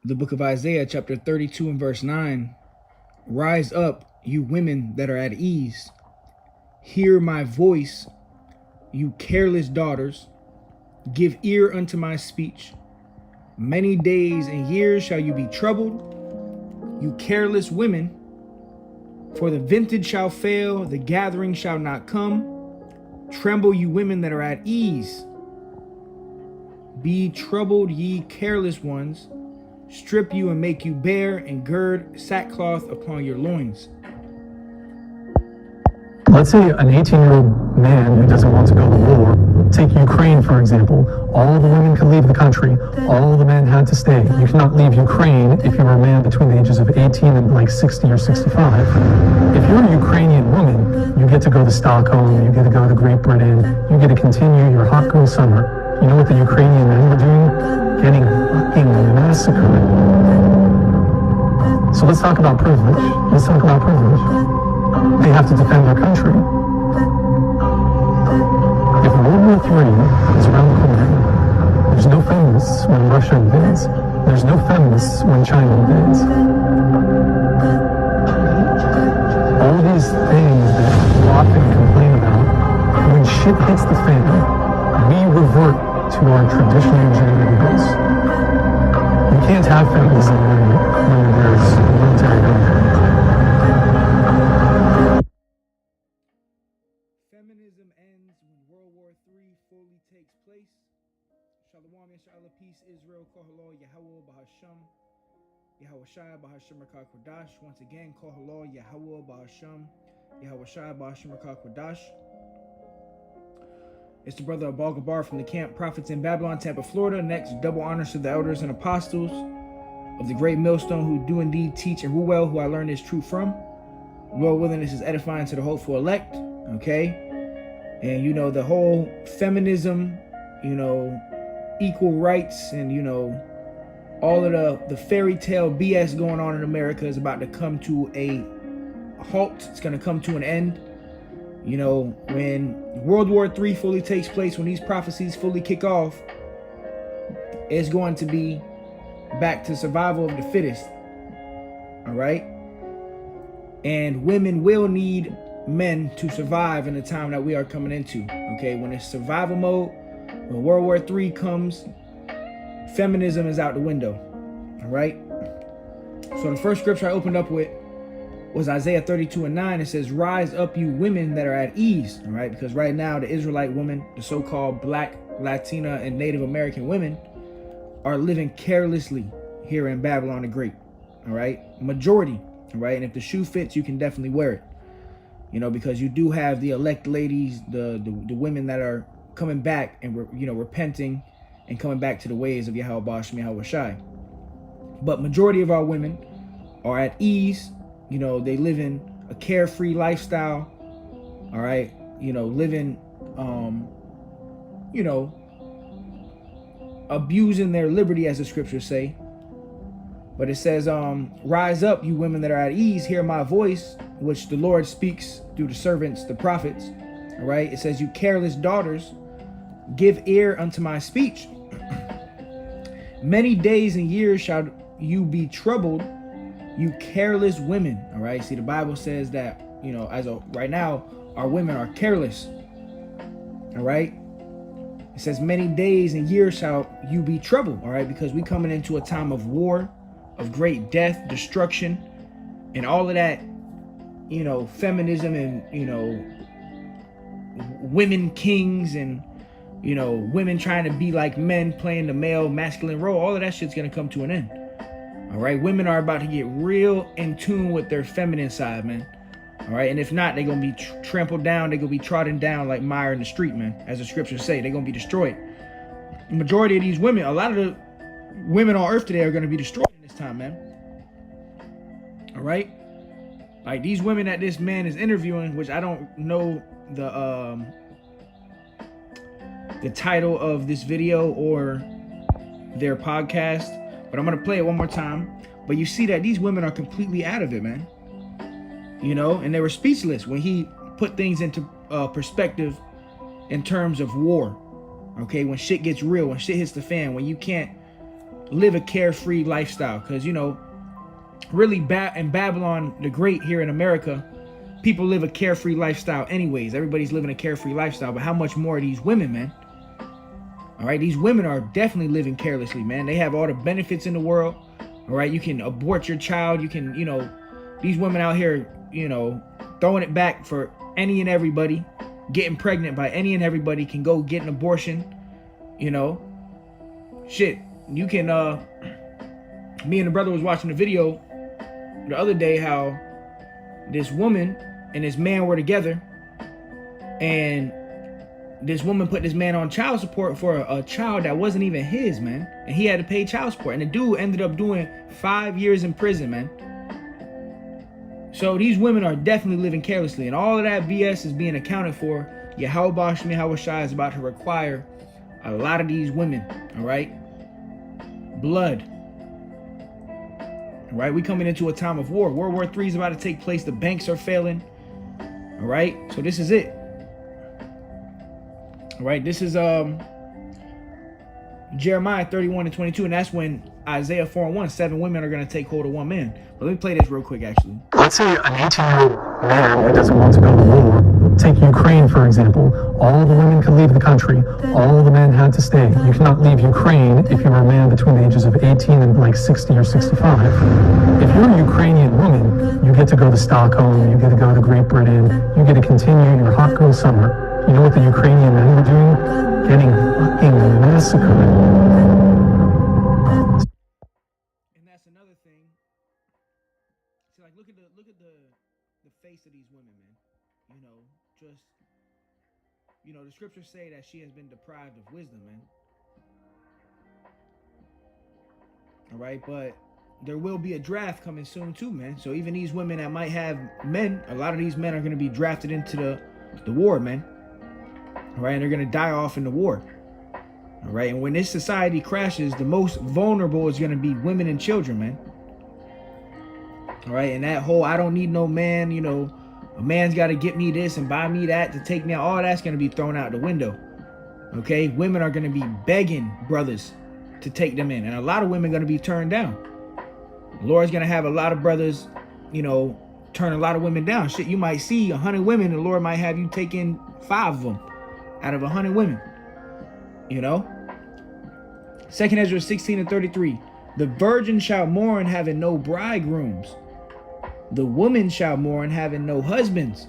The book of Isaiah, chapter 32 and verse 9. Rise up, you women that are at ease. Hear my voice, you careless daughters. Give ear unto my speech. Many days and years shall you be troubled, you careless women. For the vintage shall fail, the gathering shall not come. Tremble, you women that are at ease. Be troubled, ye careless ones. Strip you and make you bare, and gird sackcloth upon your loins. Let's say an 18-year-old man who doesn't want to go to war, take Ukraine for example, all the women could leave the country, all the men had to stay. You cannot leave Ukraine if you're a man between the ages of 18 and like 60 or 65. If you're a Ukrainian woman, you get to go to Stockholm, you get to go to Great Britain, you get to continue your hot girl summer. You know what the Ukrainian men were doing? Getting fucking massacred. So let's talk about privilege. Let's talk about privilege. They have to defend their country. If World War III is around the corner, there's no feminists when Russia invades. There's no feminists when China invades. All these things that we often complain about, when shit hits the fan, we revert to our traditional gender roles. You can't have feminism when there's military conflict. Feminism ends when World War III fully takes place. Shalom, Yashala, peace, Israel, Kohalor, Yahweh, Bahasham, Yahweh Shai, Bahasham, Rakah, Kodash. Once again, Kohalor, Yahweh, Bahasham, Yahweh Shai, Bahasham, Rakah, Kodash. It's the brother Abal Gabar from the Camp Prophets in Babylon, Tampa, Florida. Next, double honors to the elders and apostles of the great millstone who do indeed teach and rule well, who I learned this truth from. Lord willing, this is edifying to the hopeful elect. Okay? And, you know, the whole feminism, you know, equal rights and, you know, all of the fairy tale BS going on in America is about to come to a halt. It's going to come to an end. You know, when World War III fully takes place, when these prophecies fully kick off, it's going to be back to survival of the fittest. All right? And women will need men to survive in the time that we are coming into. Okay, when it's survival mode, when World War III comes, feminism is out the window. All right. So the first scripture I opened up with was Isaiah 32 and 9. It says, rise up, you women that are at ease. All right, because right now the Israelite women, the so-called Black, Latina, and Native American women are living carelessly here in Babylon the Great. All right, majority. All right, and if the shoe fits, you can definitely wear it. You know, because you do have the elect ladies, the women that are coming back and, you know, repenting and coming back to the ways of Yahweh Basham, Yahweh Shai. But majority of our women are at ease. You know, they live in a carefree lifestyle. All right. You know, living, you know, abusing their liberty, as the scriptures say. But it says, rise up, you women that are at ease, hear my voice, which the Lord speaks through the servants, the prophets. All right. It says, you careless daughters, give ear unto my speech. Many days and years shall you be troubled, you careless women. All right. See, the Bible says that, you know, right now, our women are careless. All right. It says, many days and years shall you be troubled. All right. Because we coming into a time of war, of great death, destruction, and all of that, you know, feminism and, you know, women kings and, you know, women trying to be like men, playing the male masculine role. All of that shit's going to come to an end. All right. Women are about to get real in tune with their feminine side, man. All right. And if not, they're going to be trampled down. They're going to be trodden down like mire in the street, man. As the scriptures say, they're going to be destroyed. The majority of these women, a lot of the women on earth today are going to be destroyed in this time, man. All right. Like these women that this man is interviewing, which I don't know the title of this video or their podcast, but I'm going to play it one more time. But you see that these women are completely out of it, man. You know, and they were speechless when he put things into perspective in terms of war. Okay, when shit gets real, when shit hits the fan, when you can't live a carefree lifestyle. Because, you know, really in Babylon the Great here in America, people live a carefree lifestyle anyways. Everybody's living a carefree lifestyle. But how much more are these women, man? All right, these women are definitely living carelessly, man. They have all the benefits in the world. All right, you can abort your child. You can, you know, these women out here, you know, throwing it back for any and everybody, getting pregnant by any and everybody, can go get an abortion, you know. Shit, you can, me and the brother was watching a video the other day how this woman and this man were together, and this woman put this man on child support for a child that wasn't even his, man. And he had to pay child support. And the dude ended up doing 5 years in prison, man. So these women are definitely living carelessly. And all of that BS is being accounted for. Yahweh Shai is about to require a lot of these women, all right? Blood. All right, we coming into a time of war. World War III is about to take place. The banks are failing. All right, so this is it. All right, this is Jeremiah 31:22, and that's when Isaiah 4:1, 7 women are going to take hold of one man. But let me play this real quick, actually. Let's say an 18-year-old man who doesn't want to go to war, take Ukraine, for example. All the women could leave the country. All the men had to stay. You cannot leave Ukraine if you're a man between the ages of 18 and like 60 or 65. If you're a Ukrainian woman, you get to go to Stockholm, you get to go to Great Britain, you get to continue your hot girl summer. You know what the Ukrainian men were doing? Getting fucking massacred. And that's another thing. So like look at the face of these women, man. You know, just, you know, the scriptures say that she has been deprived of wisdom, man. All right, but there will be a draft coming soon too, man. So even these women that might have men, a lot of these men are going to be drafted into the war, man. All right, and they're going to die off in the war. All right, and when this society crashes, the most vulnerable is going to be women and children, man. All right, and that whole I don't need no man, you know, a man's got to get me this and buy me that to take me out, all that's going to be thrown out the window. Okay, women are going to be begging brothers to take them in, and a lot of women are going to be turned down. The Lord's going to have a lot of brothers, you know, turn a lot of women down. Shit, you might see 100 women, the Lord might have you take in 5 of them out of 100 women, you know. 2 Ezra 16:33. The virgin shall mourn, having no bridegrooms. The woman shall mourn, having no husbands.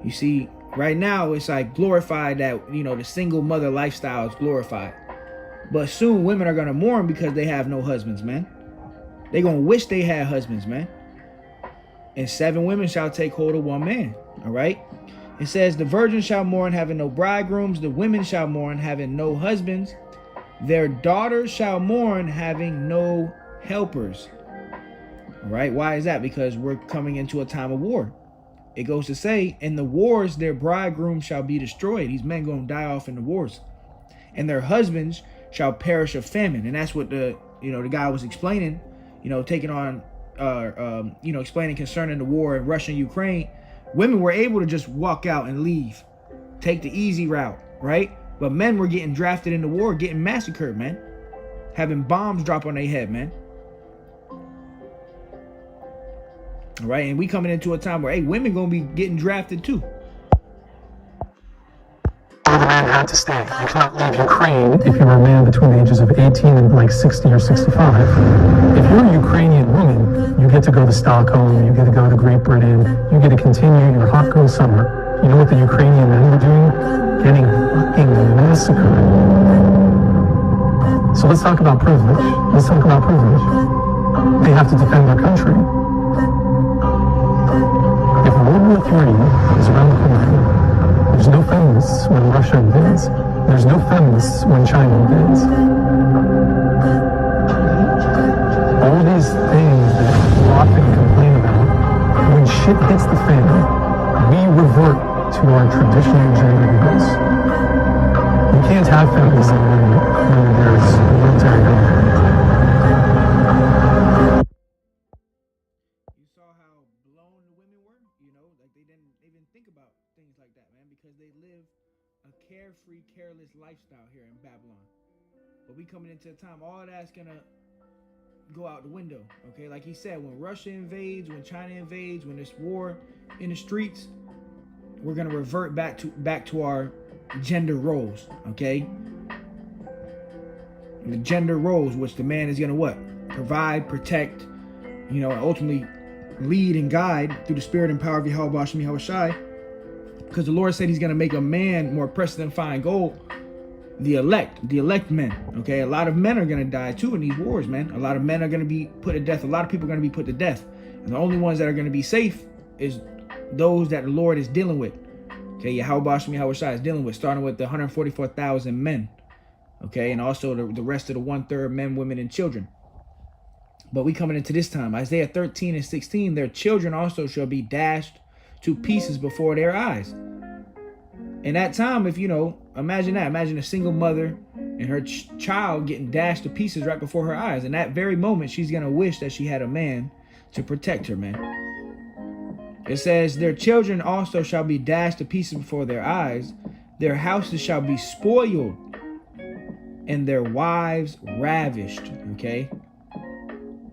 You see, right now it's like glorified that, you know, the single mother lifestyle is glorified. But soon women are going to mourn because they have no husbands, man. They're going to wish they had husbands, man. And 7 women shall take hold of one man, all right? It says, the virgin shall mourn, having no bridegrooms. The women shall mourn, having no husbands. Their daughters shall mourn, having no helpers. All right, why is that? Because we're coming into a time of war. It goes to say, in the wars, their bridegrooms shall be destroyed. These men going to die off in the wars. And their husbands shall perish of famine. And that's what the guy was explaining, you know, taking on, explaining concerning the war in Russia and Ukraine. Women were able to just walk out and leave, take the easy route, right? But men were getting drafted in the war, getting massacred, man. Having bombs drop on their head, man. All right, and we coming into a time where, hey, women gonna be getting drafted too. All the men had to stay. You cannot leave Ukraine if you're a man between the ages of 18 and like 60 or 65. If you're a Ukrainian woman, you get to go to Stockholm, you get to go to Great Britain, you get to continue your hot girl summer. You know what the Ukrainian men were doing? Getting fucking massacred. So let's talk about privilege. Let's talk about privilege. They have to defend their country. If World War III is around the corner, there's no feminists when Russia invades. There's no feminists when China invades. All these things that we often complain about, when shit hits the fan, we revert to our traditional gender roles. You can't have feminism when there's military government. You saw how blown the women were, you know, like they didn't even think about things like that, man, because they live a carefree, careless lifestyle here in Babylon. But we coming into a time, all that's gonna go out the window. Okay, like he said, when Russia invades, when China invades, when there's war in the streets, we're gonna revert back to our gender roles. Okay, the gender roles, which the man is gonna what? Provide, protect, ultimately lead and guide through the spirit and power of Yahweh Bashem Yahweh Shai. Because the Lord said he's gonna make a man more precious than fine gold. The elect men. Okay, a lot of men are gonna die too in these wars, man. A lot of men are gonna be put to death. A lot of people are gonna be put to death, and the only ones that are gonna be safe is those that the Lord is dealing with. Okay, Yahweh Bashem Yahweh Shai is dealing with, starting with the 144,000 men. Okay, and also the rest of the 1/3 men, women, and children. But we coming into this time, Isaiah 13:16, their children also shall be dashed to pieces before their eyes. In that time, if imagine that. Imagine a single mother and her child getting dashed to pieces right before her eyes. In that very moment, she's going to wish that she had a man to protect her, man. It says, their children also shall be dashed to pieces before their eyes. Their houses shall be spoiled and their wives ravished. Okay?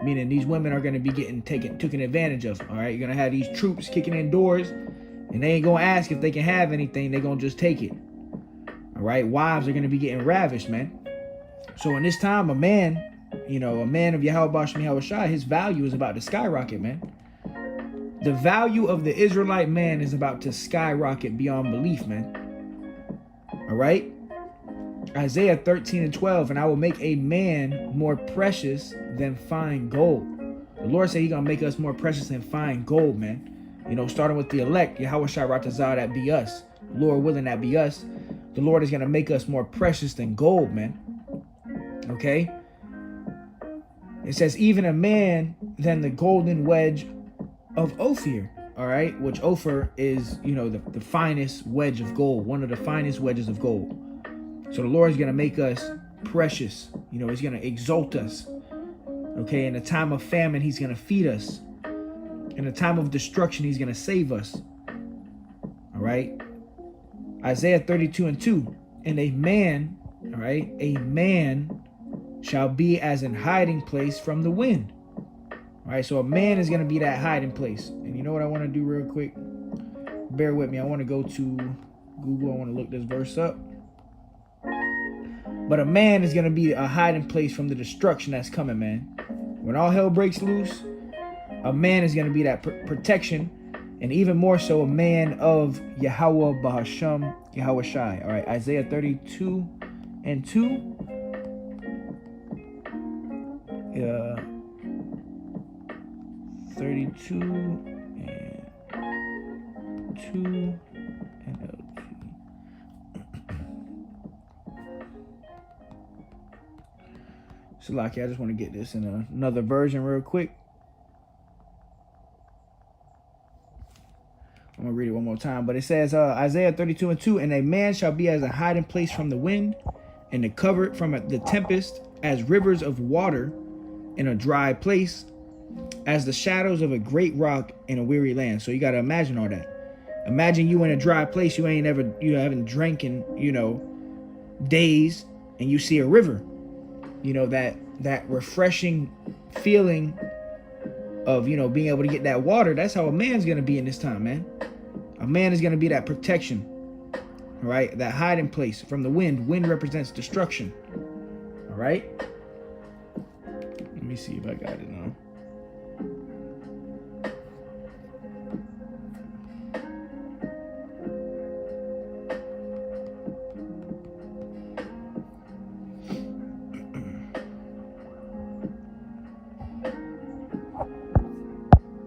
Meaning these women are going to be getting taken advantage of. All right? You're going to have these troops kicking in doors. And they ain't going to ask if they can have anything. They're going to just take it. All right. Wives are going to be getting ravished, man. So in this time, a man of Yahweh Bashem Yahweh Shai, his value is about to skyrocket, man. The value of the Israelite man is about to skyrocket beyond belief, man. All right. Isaiah 13:12, and I will make a man more precious than fine gold. The Lord said he's going to make us more precious than fine gold, man. Starting with the elect, Yahweh Shai Ratazah, that be us. Lord willing, that be us. The Lord is going to make us more precious than gold, man. Okay? It says, even a man than the golden wedge of Ophir. All right? Which Ophir is, the finest wedge of gold. One of the finest wedges of gold. So the Lord is going to make us precious. He's going to exalt us. Okay? In a time of famine, he's going to feed us. In a time of destruction, he's going to save us. All right. Isaiah 32:2. And a man, all right, a man shall be as an hiding place from the wind. All right. So a man is going to be that hiding place. And you know what I want to do real quick? Bear with me. I want to go to Google. I want to look this verse up. But a man is going to be a hiding place from the destruction that's coming, man. When all hell breaks loose, a man is going to be that protection, and even more so, a man of Yahweh Bahashem Yahweh Shai. All right, Isaiah 32:2. 32:2 and LG. So, Lucky, I just want to get this in another version real quick. I'm going to read it one more time. But it says, Isaiah 32:2, and a man shall be as a hiding place from the wind, and to cover it from the tempest, as rivers of water in a dry place, as the shadows of a great rock in a weary land. So you got to imagine all that. Imagine you in a dry place. You haven't drank in, days, and you see a river. That refreshing feeling of, being able to get that water. That's how a man's going to be in this time, man. A man is going to be that protection, all right? That hiding place from the wind. Wind represents destruction, all right? Let me see if I got it now.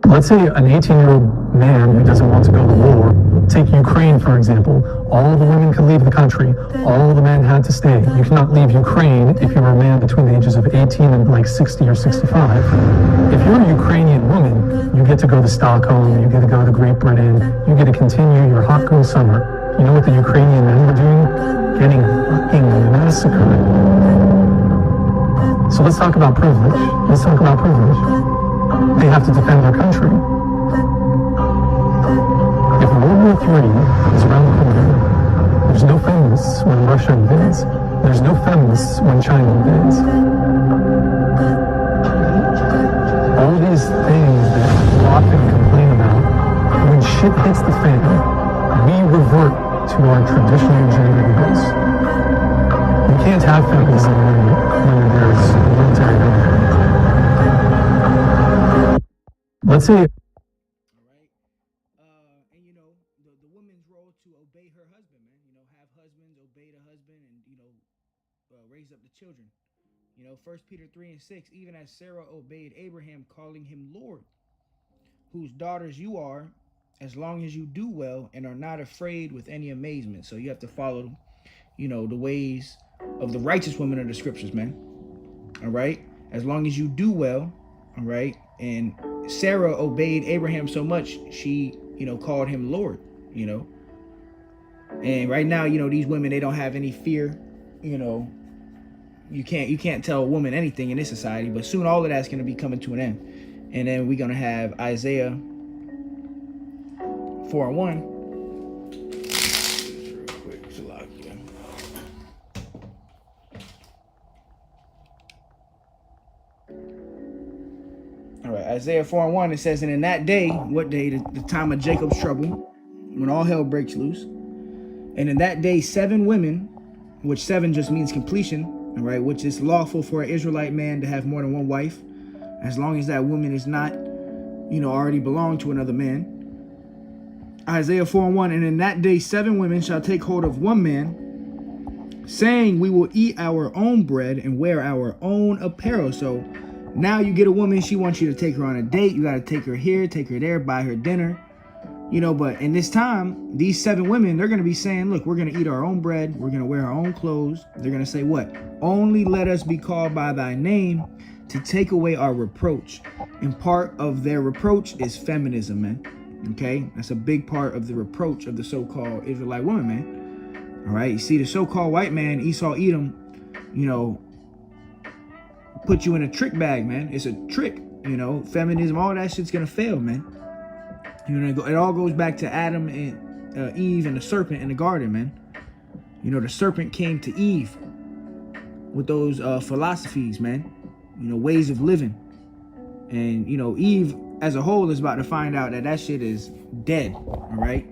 Let's say an 18-year-old man who doesn't want to go to war, take Ukraine, for example. All the women could leave the country. All the men had to stay. You cannot leave Ukraine if you're a man between the ages of 18 and like 60 or 65. If you're a Ukrainian woman, you get to go to Stockholm, you get to go to Great Britain, you get to continue your hot girl summer. You know what the Ukrainian men were doing? Getting fucking massacred. So let's talk about privilege. Let's talk about privilege. They have to defend their country. If World War III is around the corner, there's no feminists when Russia invades. There's no feminists when China invades. All these things that you often complain about, when shit hits the fan, we revert to our traditional gender roles. You can't have feminism when there's military military. Let's say. All right. And the woman's role to obey her husband, man. Have husbands obey the husband, and raise up the children. 1 Peter 3:6, even as Sarah obeyed Abraham, calling him Lord, whose daughters you are, as long as you do well and are not afraid with any amazement. So you have to follow, the ways of the righteous women of the scriptures, man. All right. As long as you do well. All right. And Sarah obeyed Abraham so much, she, called him Lord, And right now, these women, they don't have any fear, You can't tell a woman anything in this society, but soon all of that's going to be coming to an end. And then we're going to have Isaiah 4:1. Real quick, all right, Isaiah 4:1, it says, and in that day, what day? The time of Jacob's trouble, when all hell breaks loose. And in that day, 7 women, which 7 just means completion, all right, which is lawful for an Israelite man to have more than one wife, as long as that woman is not, already belonged to another man. Isaiah 4:1, and in that day 7 women shall take hold of one man, saying, we will eat our own bread and wear our own apparel. So now you get a woman, she wants you to take her on a date. You got to take her here, take her there, buy her dinner. But in this time, these 7 women, they're going to be saying, look, we're going to eat our own bread. We're going to wear our own clothes. They're going to say what? Only let us be called by thy name to take away our reproach. And part of their reproach is feminism, man. Okay? That's a big part of the reproach of the so-called Israelite woman, man. All right? You see, the so-called white man, Esau Edom, put you in a trick bag, man. It's a trick, Feminism, all that shit's going to fail, man. It all goes back to Adam and Eve and the serpent in the garden, man. The serpent came to Eve with those philosophies, man. Ways of living. And, Eve as a whole is about to find out that shit is dead, all right?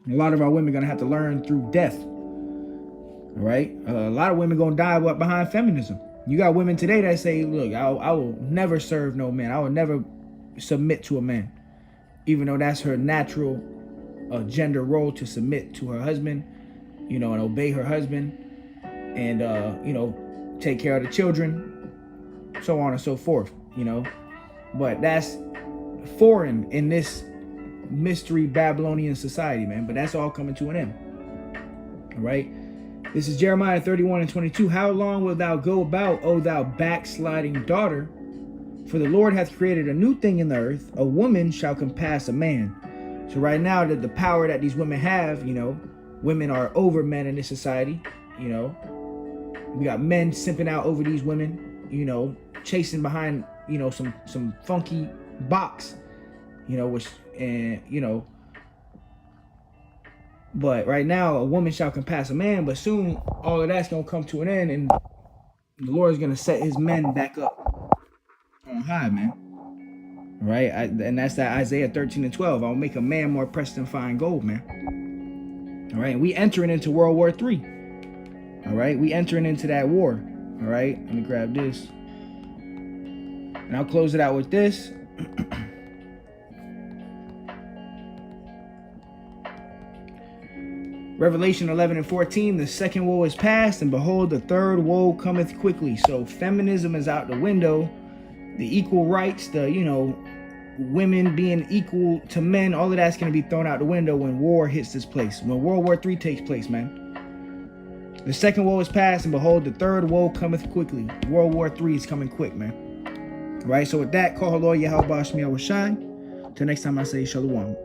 And a lot of our women are going to have to learn through death, all right? A lot of women going to die behind feminism. You got women today that say, look, I will never serve no man. I will never submit to a man. Even though that's her natural gender role, to submit to her husband, and obey her husband, and, take care of the children, so on and so forth, But that's foreign in this mystery Babylonian society, man. But that's all coming to an end. All right. This is Jeremiah 31:22. How long wilt thou go about, O thou backsliding daughter? For the Lord hath created a new thing in the earth. A woman shall compass a man. So right now, the power that these women have, women are over men in this society. We got men simping out over these women, chasing behind, some funky box, but right now a woman shall compass a man, but soon all of that's going to come to an end, and the Lord is going to set his men back up on high, man. All right. And that's that Isaiah 13:12. I'll make a man more precious than fine gold, man. All right. And we entering into World War III. All right. We entering into that war. All right. Let me grab this. And I'll close it out with this. Revelation 11:14, the second woe is past, and behold, the third woe cometh quickly. So feminism is out the window. The equal rights, women being equal to men, all of that's going to be thrown out the window when war hits this place. When World War III takes place, man. The second woe is past, and behold, the third woe cometh quickly. World War III is coming quick, man. All right, so with that, call Lord Yahweh Shai. Till next time I say Shalom.